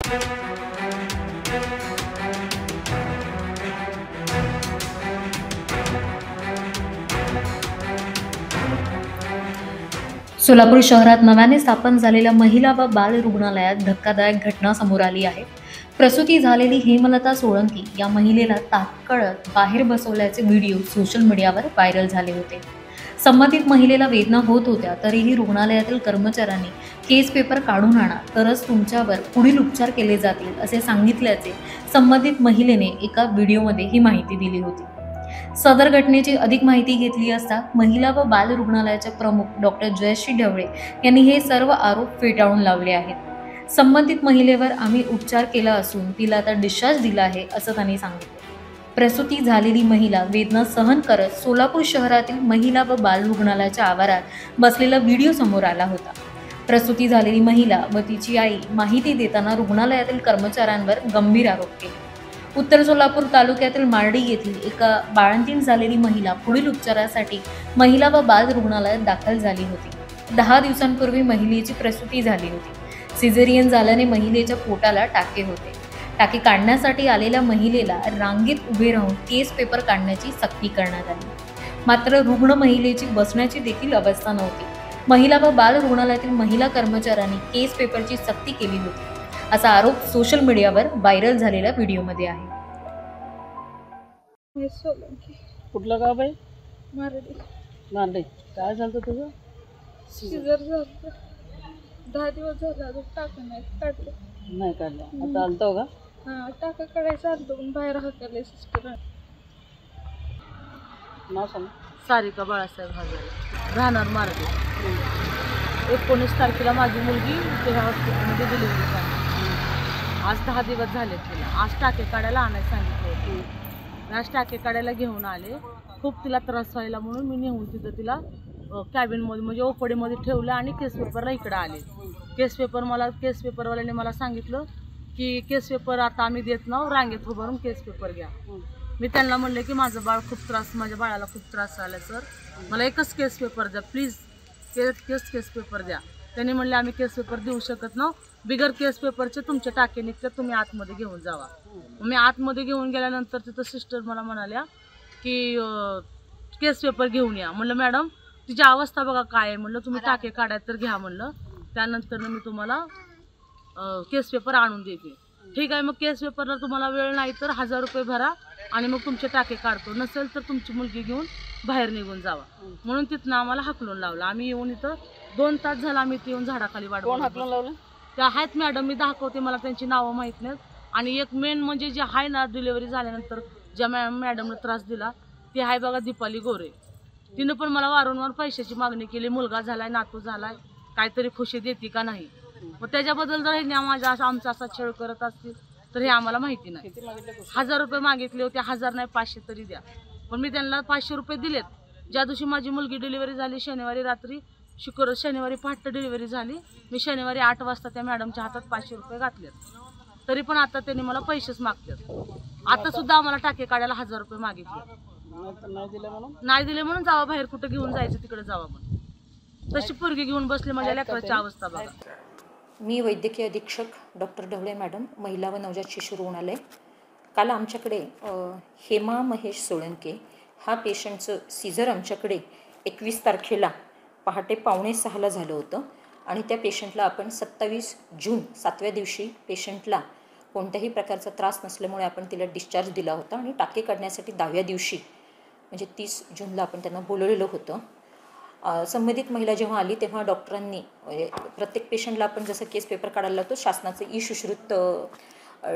सोलापूर शहरात नव्याने स्थापन झालेल्या महिला व बाल रुग्णालयात धक्कादायक घटना समोर आली आहे। प्रसूती झालेली हेमलता सोळंकी या महिलेला तात्काळात बाहेर बसवल्याचे व्हिडिओ सोशल मीडियावर व्हायरल झाले होते। संबंधित महिलेला वेदना होत होत्या, तरीही रुग्णालयातील कर्मचाऱ्यांनी केस पेपर काढून आणा, तरच तुमच्यावर पुढील उपचार केले जातील असे सांगितल्याचे संबंधित महिलेने एका व्हिडिओमध्ये ही माहिती दिली होती। सदर घटनेची अधिक माहिती घेतली असता महिला व बाल रुग्णालयाचे प्रमुख डॉक्टर जयश्री ढवळे यांनी हे सर्व आरोप फेटाळून लावले आहेत। संबंधित महिलेवर आम्ही उपचार केला असून तिला आता डिस्चार्ज दिला आहे असं त्यांनी सांगितलं। प्रसूती झालेली महिला वेदना सहन करत सोलापूर शहरातील महिला व बाल रुग्णालयाच्या आवारात बसलेला व्हिडिओ समोर आला होता। प्रसूती झालेली महिला व तिची आई माहिती देताना रुग्णालयातील कर्मचाऱ्यांवर गंभीर आरोप केले। उत्तर सोलापूर तालुक्यातील मार्डी येथील एका बाळंतीण झालेली महिला पुढील उपचारासाठी महिला व बाल रुग्णालयात दाखल झाली होती। 10 दिवसांपूर्वी महिलेची प्रसूती झाली होती। सिझेरियन झाल्याने महिलेच्या पोटाला टाके होते। टाके काढण्यासाठी आलेल्या महिलेला रांगेत उभे राहून केस पेपर काढण्याची सक्ती करण्यात आली, मात्र रुग्ण महिलेची बसण्याची देखील अवस्था नव्हती। महिला व बाल रुग्णालयातील महिला कर्मचाऱ्यांनी केस पेपरची सक्ती केली होती असा आरोप सोशल मीडियावर व्हायरल झालेल्या व्हिडिओमध्ये आहे। कुठलं गाव आहे? मारडी. मारडी. काय झालं तुझं? सिझर झालं. 10 दिवस झाले अजून टाका नाही काढलं. नाही काढलं. आता आलतो का? हां, टाका काढायचं आलतो पण बाहेर हाकलले सिस्टर. नाव सांग. सारिका बाळासाहेब हजारे, राहणार मार्डी। 19 तारखेला माझी मुलगी त्या हॉस्पिटलमध्ये डिलिव्हरी झाली। आज 10 दिवस झाले तिला। आज टाके काढायला आणायला सांगितले होते। आज टाके काढायला घेऊन आले। खूप तिला त्रास व्हायला म्हणून मी नेऊन तिथं तिला कॅबिनमध्ये म्हणजे ओपडीमध्ये ठेवलं आणि केस पेपरला इकडं आले। केस पेपरवाल्याने मला सांगितलं की केस पेपर आता आम्ही देत नाव, रांगेत उभारून केस पेपर घ्या। मी त्यांना म्हणले की माझं बाळ खूप त्रास, माझ्या बाळाला खूप त्रास झाला सर, मला एकच केस पेपर द्या प्लीज, केस पेपर द्या। त्यांनी म्हणले आम्ही केस पेपर देऊ शकत ना, बिगर केस पेपरचे तुमचे टाके निघतात, तुम्ही आतमध्ये घेऊन जावा। मी आतमध्ये घेऊन गेल्यानंतर तिथं सिस्टर मला म्हणाल्या की केस पेपर घेऊन या। म्हणलं मॅडम तिची अवस्था बघा काय आहे, म्हणलं तुम्ही टाके काढाय तर घ्या म्हणलं, त्यानंतर मी तुम्हाला केस पेपर आणून देते। ठीक आहे, मग केस पेपरला तुम्हाला वेळ नाही तर 1000 रुपये भरा आणि मग तुमचे टाके काढतो, नसेल तर तुमची मुलगी घेऊन बाहेर निघून जावा म्हणून तिथनं आम्हाला हाकलून लावलं। आम्ही येऊन इथं 2 तास झाला आम्ही इथे येऊन झाडाखाली वाट कोण हाकलून लावलं? त्या आहेत मॅडम, मी दाखवते, मला त्यांची नावं माहीत नाहीत। आणि एक मेन म्हणजे जे आहे ना डिलिव्हरी झाल्यानंतर ज्या मॅडमनं त्रास दिला ती आहे बघा दीपाली गोरे। तिनं पण मला वारंवार पैशाची मागणी केली, मुलगा झालाय, नातू झालाय, काहीतरी खुशी देते का नाही। मग त्याच्याबद्दल जर हे माझा आमचा असा छळ करत असतील तर हे आम्हाला माहिती नाही। 1000 रुपये मागितले होते, 1000 नाही 500 तरी द्या, पण मी त्यांना 500 रुपये दिलेत। ज्या दिवशी माझी मुलगी डिलिव्हरी झाली शनिवारी रात्री, शनिवारी पहाटे डिलिव्हरी झाली, मी शनिवारी 8 वाजता त्या मॅडमच्या हातात 500 रुपये घातलेत, तरी पण आता त्यांनी मला पैसेच मागतात। आता सुद्धा आम्हाला टाके काढायला 1000 रुपये मागितले, नाही दिले म्हणून जावा बाहेर, कुठं घेऊन जायचं तिकडे जावा पण तशी पोरगी घेऊन बसले, माझ्या लेकराची अवस्था बघा। मी वैद्यकीय अधीक्षक डॉक्टर ढवळे मॅडम, महिला व नवजात शिशु रुग्णालय। काल आमच्याकडे हेमा महेश सोळंके हा पेशंटचं सीझर आमच्याकडे 21 तारखेला पहाटे 5:45ला झालं होतं आणि त्या पेशंटला आपण 27 जून 7व्या दिवशी पेशंटला कोणत्याही प्रकारचा त्रास नसल्यामुळे आपण तिला डिस्चार्ज दिला होता आणि टाके काढण्यासाठी 10व्या दिवशी म्हणजे 30 जूनला आपण त्यांना बोलवलेलं होतं। संबंधित महिला जेव्हा आली तेव्हा डॉक्टरांनी प्रत्येक पेशंटला आपण जसं केस पेपर काढायला लावतो, शासनाचं सुश्रुत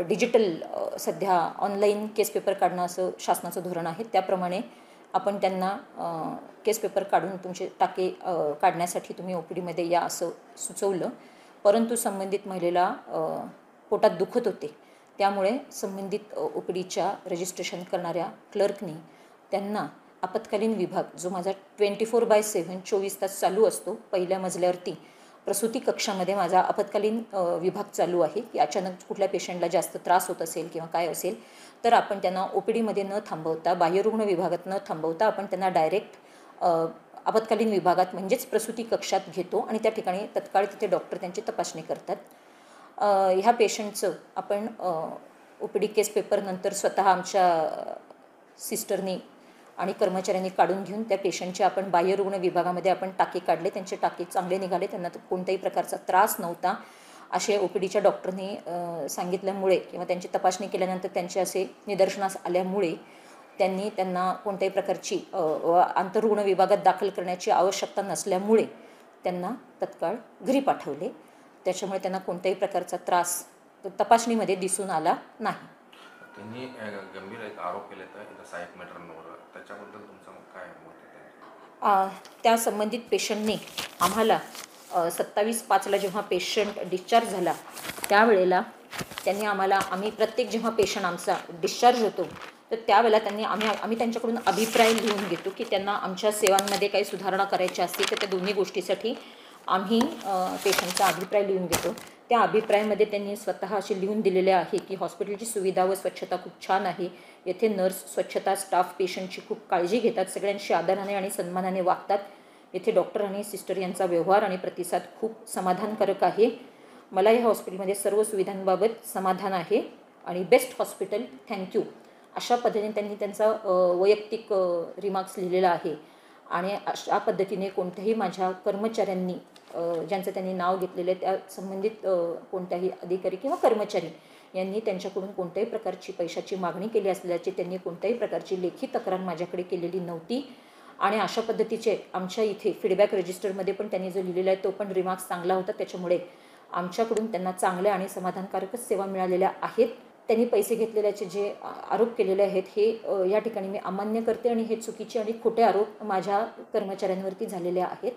डिजिटल सध्या ऑनलाईन केस पेपर काढणं असं शासनाचं धोरण आहे, त्याप्रमाणे आपण त्यांना केस पेपर काढून तुमचे टाके काढण्यासाठी तुम्ही OPDमध्ये या असं सुचवलं। परंतु संबंधित महिलेला पोटात दुखत होते, त्यामुळे संबंधित OPDच्या रजिस्ट्रेशन करणाऱ्या क्लर्कनी त्यांना आपत्कालीन विभाग जो माझा 24/7 24 तास चालू असतो, पहिल्या मजल्यावरती प्रसूती कक्षामध्ये माझा आपत्कालीन विभाग चालू आहे की अचानक कुठल्या पेशंटला जास्त त्रास होत असेल किंवा काय असेल तर आपण त्यांना OPDमध्ये न थांबवता, बाह्यरुग्ण विभागात न थांबवता आपण त्यांना डायरेक्ट आपत्कालीन विभागात म्हणजेच प्रसूती कक्षात घेतो आणि त्या ठिकाणी तत्काळ तिथे डॉक्टर त्यांची तपासणी करतात। ह्या पेशंटचं आपण OPD केस पेपर नंतर स्वतः आमच्या सिस्टरनी आणि कर्मचाऱ्यांनी काढून घेऊन त्या पेशंटचे आपण बाह्यरुग्ण विभागामध्ये आपण टाके काढले. त्यांचे टाके चांगले निघाले, त्यांना कोणत्याही प्रकारचा त्रास नव्हता असे OPDच्या डॉक्टरनी सांगितल्यामुळे किंवा त्यांची तपासणी केल्यानंतर त्यांचे असे निदर्शनास आल्यामुळे त्यांना कोणत्याही प्रकारची आंतररुग्ण विभागात दाखल करण्याची आवश्यकता नसल्यामुळे त्यांना तत्काळ घरी पाठवले. त्याच्यामुळे त्यांना कोणत्याही प्रकारचा त्रास तपासणीमध्ये दिसून आला नाही. त्यांनी गंभीर एक आरोप केले तर साहेब मॅटरवर, त्याच्याबद्दल तुमचं काय मत आहे? त्या संबंधित पेशंटने आम्हाला 27/5ला जेव्हा पेशंट डिस्चार्ज झाला त्यावेळेला त्यांनी आम्ही प्रत्येक जेव्हा पेशंट आमचा डिस्चार्ज होतो तर त्यावेळेला आम्ही त्यांच्याकडून अभिप्राय लिहून घेतो की त्यांना आमच्या सेवांमध्ये काही सुधारणा करायची असतील तर त्या दोन्ही गोष्टीसाठी आम्ही पेशंटचा अभिप्राय लिहून घेतो. त्या अभिप्रायामध्ये त्यांनी स्वतः असे लिहून दिलेले आहे की हॉस्पिटलची सुविधा व स्वच्छता खूप छान आहे. येथे नर्स, स्वच्छता स्टाफ पेशंटची खूप काळजी घेतात, सगळ्यांशी आदराने आणि सन्मानाने वागतात. येथे डॉक्टर आणि सिस्टर यांचा व्यवहार आणि प्रतिसाद खूप समाधानकारक आहे. मला या हॉस्पिटलमध्ये सर्व सुविधांबाबत समाधान आहे आणि बेस्ट हॉस्पिटल, थँक्यू, अशा पद्धतीने त्यांनी त्यांचा वैयक्तिक रिमार्क्स लिहिलेला आहे. आणि अशा पद्धतीने कोणत्याही माझ्या कर्मचाऱ्यांनी ज्यांचं त्यांनी नाव घेतलेलं आहे त्या संबंधित कोणत्याही अधिकारी किंवा कर्मचारी यांनी त्यांच्याकडून कोणत्याही प्रकारची पैशाची मागणी केली असल्याची त्यांनी कोणत्याही प्रकारची लेखी तक्रार माझ्याकडे केलेली नव्हती. आणि अशा पद्धतीचे आमच्या इथे फीडबॅक रजिस्टरमध्ये पण त्यांनी जो लिहिलेला आहे तो पण रिमार्क्स चांगला होता. त्याच्यामुळे आमच्याकडून त्यांना चांगल्या आणि समाधानकारकच सेवा मिळालेल्या आहेत. त्यांनी पैसे घेतलेल्याचे जे आरोप केलेले आहेत हे या ठिकाणी मी अमान्य करते आणि हे चुकीचे आणि खोटे आरोप माझ्या कर्मचाऱ्यांवरती झालेले आहेत.